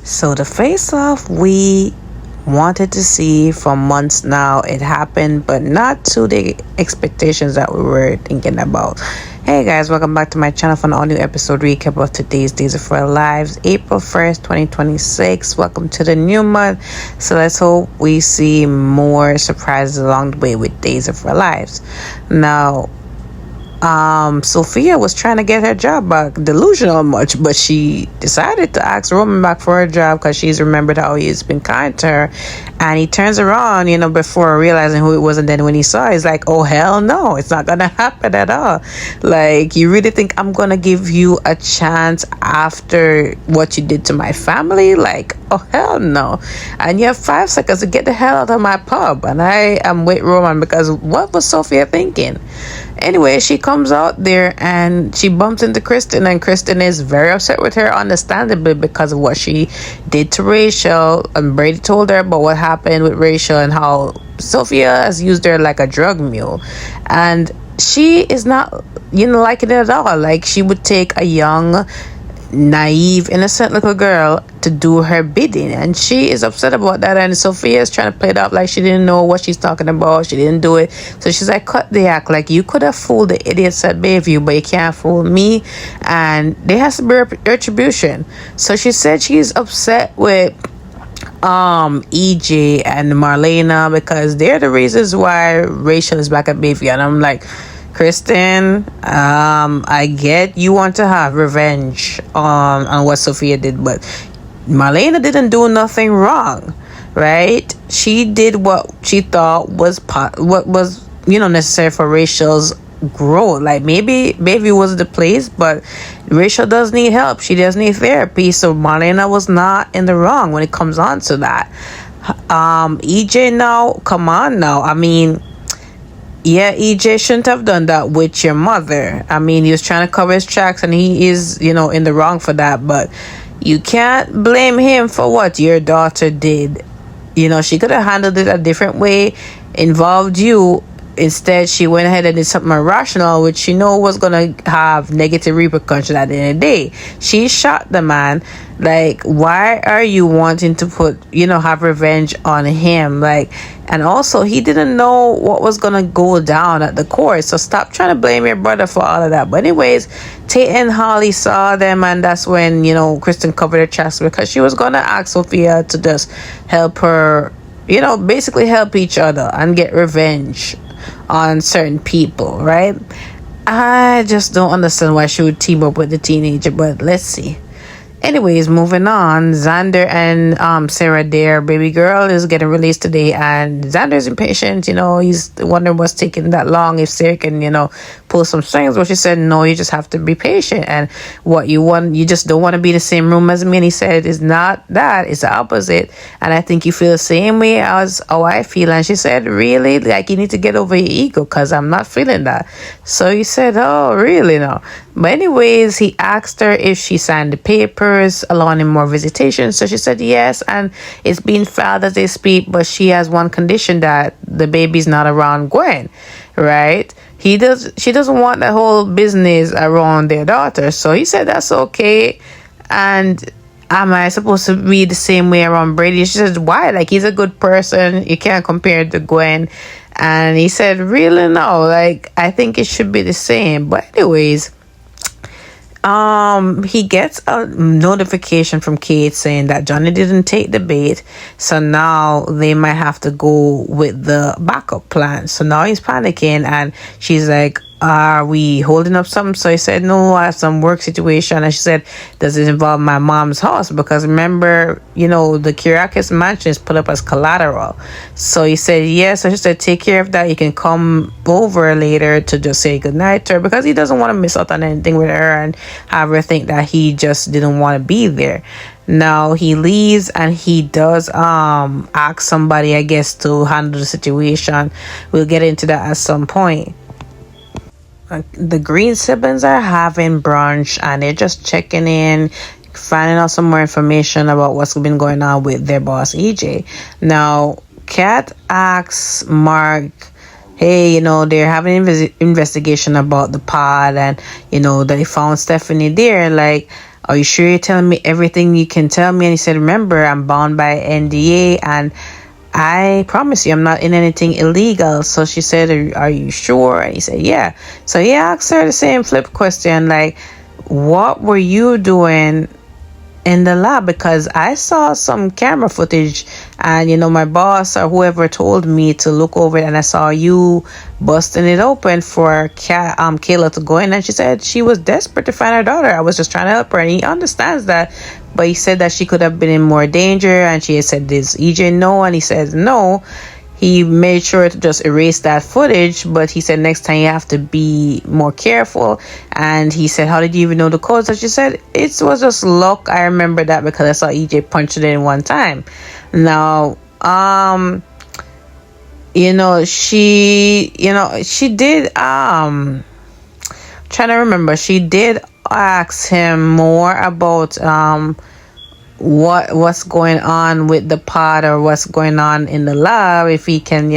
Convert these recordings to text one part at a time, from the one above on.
So the face-off we wanted to see for months now, it happened, but not to the expectations that we were thinking about. Hey guys, welcome back to my channel for an all new episode recap of today's Days of Our Lives, April 1st, 2026. Welcome to the new month. So let's hope we see more surprises along the way with Days of Our Lives. Now, Sophia was trying to get her job back, delusional much, but she decided to ask Roman back for her job because she's remembered how he's been kind to her. And he turns around, before realizing who it was, and then when he saw it, he's like, oh hell no, it's not gonna happen at all. Like, you really think I'm gonna give you a chance after what you did to my family? Like, oh hell no. And you have 5 seconds to get the hell out of my pub. And I am with Roman, because what was Sophia thinking? Anyway, she comes out there and she bumps into Kristen, and Kristen is very upset with her, understandably, because of what she did to Rachel. And Brady told her about what happened with Rachel and how Sophia has used her like a drug mule. And she is not, liking it at all. Like, she would take a young, naive, innocent little girl to do her bidding, and she is upset about that. And Sophia is trying to play it up like she didn't know what she's talking about. She didn't do it. So she's like, cut the act. Like, you could have fooled the idiots at Bayview, but you can't fool me. And there has to be retribution. So she said she's upset with EJ and Marlena, because they're the reasons why Rachel is back at Bayview. And I'm like, Kristen, I get you want to have revenge on what Sophia did, but Marlena didn't do nothing wrong, right? She did what she thought was necessary for Rachel's growth. Like, maybe was the place, but Rachel does need help. She does need therapy. So Marlena was not in the wrong when it comes on to that. EJ, now, come on now. I mean, yeah, EJ shouldn't have done that with your mother. I mean, he was trying to cover his tracks, and he is, in the wrong for that. But you can't blame him for what your daughter did. She could have handled it a different way, involved you. Instead, she went ahead and did something irrational, which she know was going to have negative repercussions at the end of the day. She shot the man. Like, why are you wanting to have revenge on him? Like, and also, he didn't know what was going to go down at the court. So stop trying to blame your brother for all of that. But anyways, Tate and Holly saw them, and that's when, Kristen covered her chest, because she was going to ask Sophia to just help her, basically help each other and get revenge on certain people, right? I just don't understand why she would team up with the teenager, but let's see. Anyways, moving on, Xander and Sarah, their baby girl, is getting released today, and Xander's impatient. He's wondering what's taking that long, if Sarah can, pull some strings. But she said, no, you just have to be patient, and what you want, you just don't want to be in the same room as me. And he said, it's not that, it's the opposite, and I think you feel the same way as how I feel. And she said, really? Like, you need to get over your ego, because I'm not feeling that. So he said, oh, really? No. But anyways, he asked her if she signed the papers allowing him more visitations. So she said yes, and it's being filed as they speak, but she has one condition, that the baby's not around Gwen, right? She doesn't want that whole business around their daughter. So he said that's okay. And am I supposed to be the same way around Brady? She said, why? Like, he's a good person. You can't compare it to Gwen. And he said, really? No, like, I think it should be the same. But anyways, he gets a notification from Kate saying that Johnny didn't take the bait, so now they might have to go with the backup plan. So now he's panicking, and she's like, are we holding up something? So he said, no, I have some work situation. And she said, does it involve my mom's house? Because remember, the Kyriakis mansion is put up as collateral. So he said, yes. So she said, take care of that. You can come over later to just say goodnight to her, because he doesn't want to miss out on anything with her and have her think that he just didn't want to be there. Now he leaves, and he does ask somebody, I guess, to handle the situation. We'll get into that at some point. The Green siblings are having brunch, and they're just checking in, finding out some more information about what's been going on with their boss EJ. Now, Kat asks Mark, hey, they're having an investigation about the pod, and they found Stephanie there. Like, are you sure you're telling me everything you can tell me? And he said, remember, I'm bound by NDA, and I promise you I'm not in anything illegal. So she said, are you sure? And he said, yeah. So he asked her the same flip question, like, what were you doing in the lab? Because I saw some camera footage, and my boss or whoever told me to look over it, and I saw you busting it open for Kayla to go in. And she said she was desperate to find her daughter. I was just trying to help her, and he understands that, but he said that she could have been in more danger. And she said, "Does EJ know?" And he said no. He made sure to just erase that footage, but he said next time you have to be more careful. And he said, how did you even know the codes? And she said, it was just luck. I remember that because I saw EJ punch it in one time. Now, she did, trying to remember, she did ask him more about, what's going on with the pod, or what's going on in the lab, if he can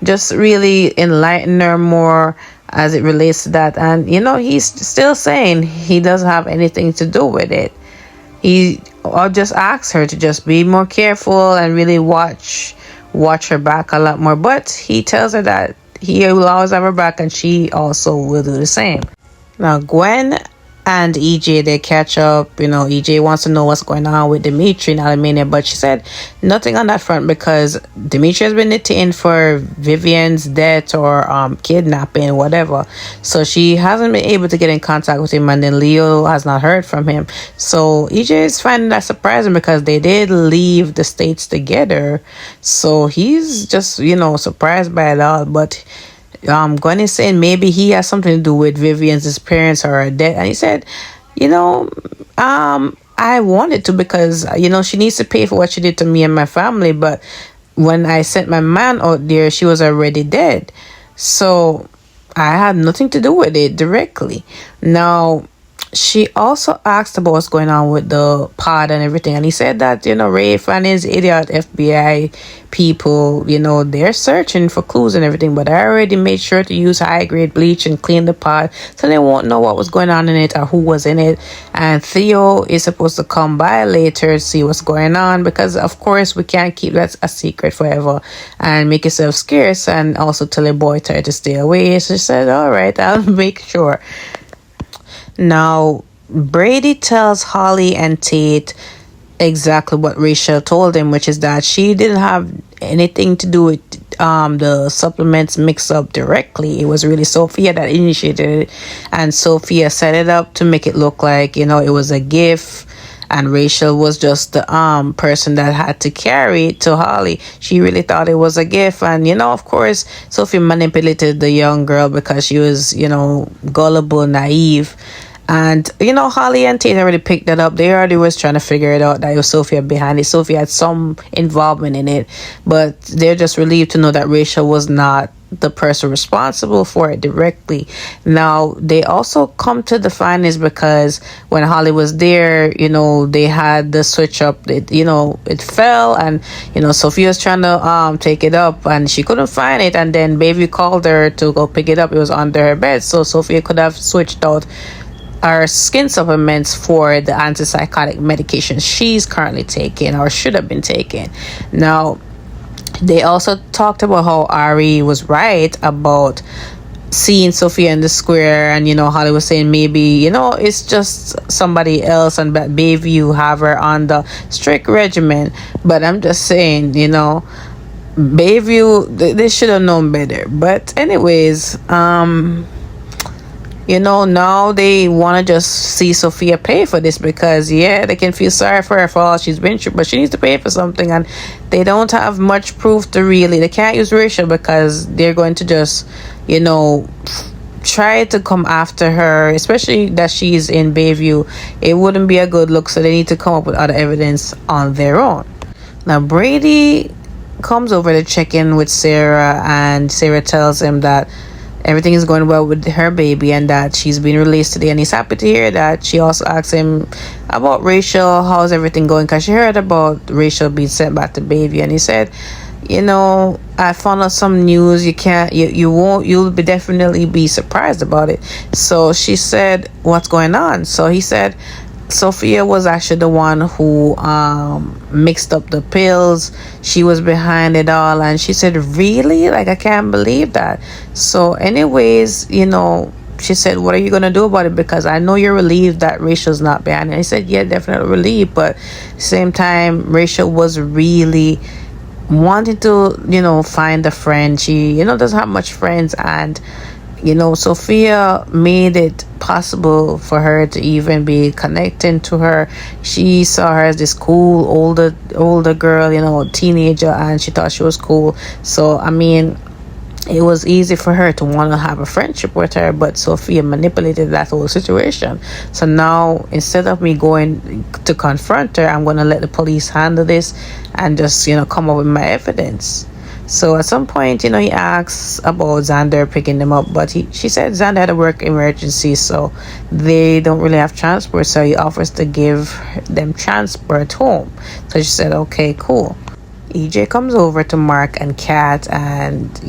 just really enlighten her more as it relates to that. And he's still saying he doesn't have anything to do with it. I'll just ask her to just be more careful and really watch her back a lot more. But he tells her that he will always have her back, and she also will do the same. Now Gwen and EJ, they catch up. EJ wants to know what's going on with Dimitri in Alamania, but she said nothing on that front because Dimitri has been detained for Vivian's death or kidnapping, whatever. So she hasn't been able to get in contact with him, and then Leo has not heard from him. So EJ is finding that surprising because they did leave the States together. So he's just, surprised by it all. But Gwen is saying maybe he has something to do with Vivian's disappearance or her death. And he said, I wanted to because, she needs to pay for what she did to me and my family. But when I sent my man out there, she was already dead. So I had nothing to do with it directly. Now, she also asked about what's going on with the pod and everything. And he said that, Rafe and his idiot FBI people, they're searching for clues and everything. But I already made sure to use high-grade bleach and clean the pod so they won't know what was going on in it or who was in it. And Theo is supposed to come by later to see what's going on because, of course, we can't keep that a secret forever and make yourself scarce and also tell your boy to stay away. So she said, all right, I'll make sure. Now, Brady tells Holly and Tate exactly what Rachel told him, which is that she didn't have anything to do with the supplements mix up directly. It was really Sophia that initiated it, and Sophia set it up to make it look like it was a gift, and Rachel was just the person that had to carry it to Holly. She really thought it was a gift, and of course Sophie manipulated the young girl because she was gullible, naive. And Holly and Tate already picked that up. They already was trying to figure it out that it was Sophia behind it. Sophia had some involvement in it, but they're just relieved to know that Rachel was not the person responsible for it directly. Now, they also come to the findings because when Holly was there, they had the switch up. It fell, and Sophia was trying to take it up, and she couldn't find it. And then Baby called her to go pick it up. It was under her bed, so Sophia could have switched out our skin supplements for the antipsychotic medication she's currently taking or should have been taking. Now, they also talked about how Ari was right about seeing Sophia in the square, and Holly was saying maybe it's just somebody else, and that Bayview have her on the strict regimen. But I'm just saying, Bayview, they should have known better. But anyways, now they want to just see Sophia pay for this because, they can feel sorry for her for all she's been through, but she needs to pay for something, and they don't have much proof they can't use Rachel because they're going to just, try to come after her, especially that she's in Bayview. It wouldn't be a good look, so they need to come up with other evidence on their own. Now, Brady comes over to check in with Sarah, and Sarah tells him that everything is going well with her baby and that she's been released today, and he's happy to hear that. She also asks him about Rachel, how's everything going, because she heard about Rachel being sent back to Bayview, and he said, I found out some news. You'll be definitely be surprised about it. So she said, what's going on? So he said, Sophia was actually the one who mixed up the pills. She was behind it all, and she said, really, like, I can't believe that. So anyways, she said, what are you gonna do about it, because I know you're relieved that Rachel's not behind it. I said, yeah, definitely relieved, but same time, Rachel was really wanting to find a friend. She doesn't have much friends, and Sophia made it possible for her to even be connecting to her. She saw her as this cool older girl, teenager, and she thought she was cool. So I mean, it was easy for her to want to have a friendship with her, but Sophia manipulated that whole situation. So now, instead of me going to confront her, I'm going to let the police handle this and just come up with my evidence. So at some point, he asks about Xander picking them up, but she said Xander had a work emergency, so they don't really have transport. So he offers to give them transport home. So she said, okay, cool. EJ comes over to Mark and Kat, and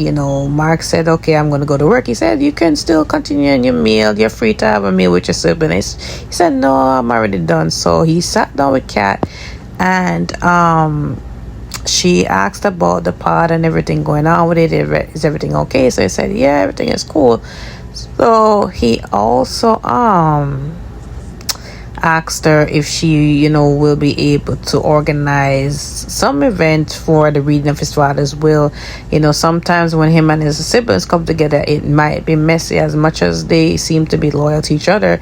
Mark said, okay, I'm gonna go to work. He said, you can still continue on your meal, you're free to have a meal with your siblings. He said, no, I'm already done. So he sat down with Kat, and she asked about the pod and everything going on with it. Is everything okay? So he said, yeah, everything is cool. So he also asked her if she will be able to organize some event for the reading of his father's will. Sometimes when him and his siblings come together, it might be messy. As much as they seem to be loyal to each other,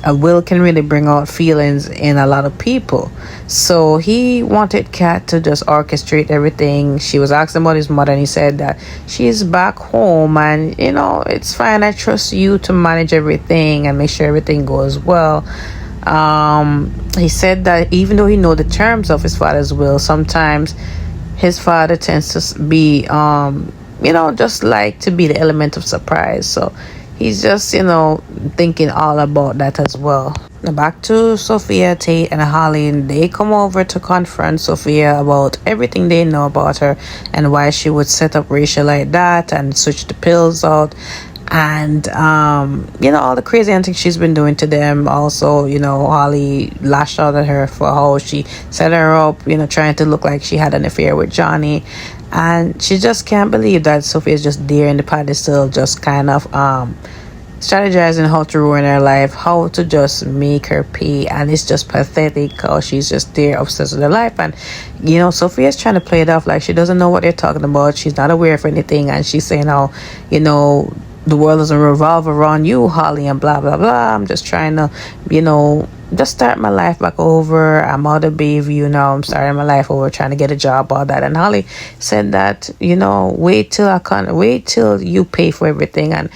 a will can really bring out feelings in a lot of people. So he wanted Kat to just orchestrate everything. She was asking about his mother, and he said that she's back home, and it's fine. I trust you to manage everything and make sure everything goes well. He said that even though he know the terms of his father's will, sometimes his father tends to be just like to be the element of surprise. So he's just thinking all about that as well. Now back to Sophia, Tate, and Holly, and they come over to confront Sophia about everything they know about her and why she would set up Rachel like that and switch the pills out, and all the crazy antics she's been doing to them. Also, Holly lashed out at her for how she set her up, trying to look like she had an affair with Johnny, and she just can't believe that Sophia's just there in the pedestal, just kind of strategizing how to ruin her life, how to just make her pay. And it's just pathetic how she's just there obsessed with her life. And Sophia's trying to play it off like she doesn't know what they're talking about. She's not aware of anything, and she's saying how the world doesn't revolve around you, Holly, and blah blah blah. I'm just trying to just start my life back over. I'm out of Bayview now. I'm starting my life over, trying to get a job, all that. And Holly said that, wait till you pay for everything. And,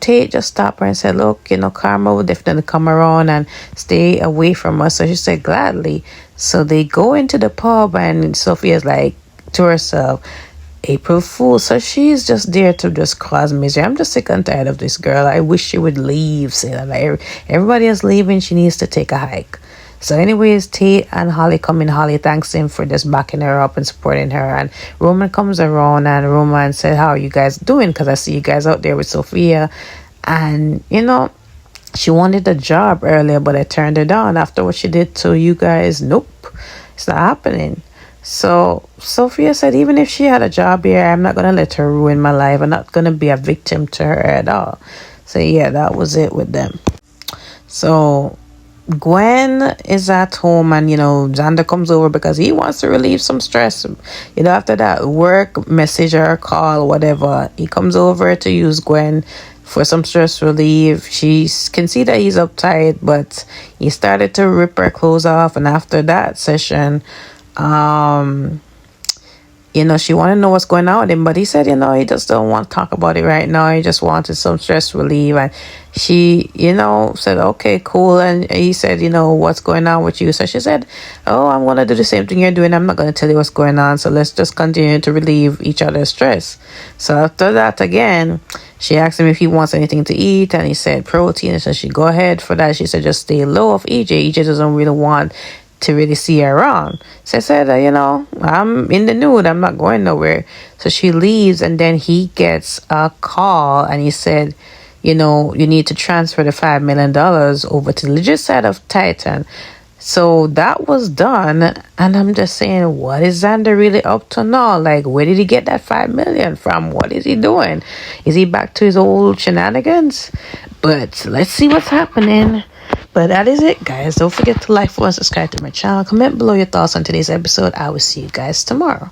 Tate just stopped her and said, look, karma will definitely come around and stay away from us. So she said, gladly. So they go into the pub, and Sophia's like to herself, April Fool. So she's just there to just cause misery. I'm just sick and tired of this girl. I wish she would leave. Say that, like, everybody is leaving, she needs to take a hike. So anyways, Tate and Holly come in. Holly thanks him for just backing her up and supporting her. And Roman comes around, and Roman said, how are you guys doing? Because I see you guys out there with Sophia. And, she wanted a job earlier, but I turned her down after what she did to you guys. Nope, it's not happening. So Sophia said, even if she had a job here, I'm not going to let her ruin my life. I'm not going to be a victim to her at all. So yeah, that was it with them. So Gwen is at home, and Xander comes over because he wants to relieve some stress. After that work message or call, whatever, he comes over to use Gwen for some stress relief. She can see that he's uptight, but he started to rip her clothes off. And after that session, she wanted to know what's going on with him, but he said, he just don't want to talk about it right now. He just wanted some stress relief. And she, said, okay, cool. And he said, what's going on with you? So she said, oh, I'm going to do the same thing you're doing. I'm not going to tell you what's going on. So let's just continue to relieve each other's stress. So after that, again, she asked him if he wants anything to eat, and he said protein. So she go ahead for that. She said, just stay low of EJ. EJ doesn't really want to really see her around. So I said, I'm in the nude. I'm not going nowhere. So she leaves, and then he gets a call, and he said, you need to transfer the $5 million over to the legit side of Titan. So that was done, and I'm just saying, what is Xander really up to now? Like, where did he get that 5 million from? What is he doing? Is he back to his old shenanigans? But let's see what's happening. But that is it, guys. Don't forget to like, follow, and subscribe to my channel. Comment below your thoughts on today's episode. I will see you guys tomorrow.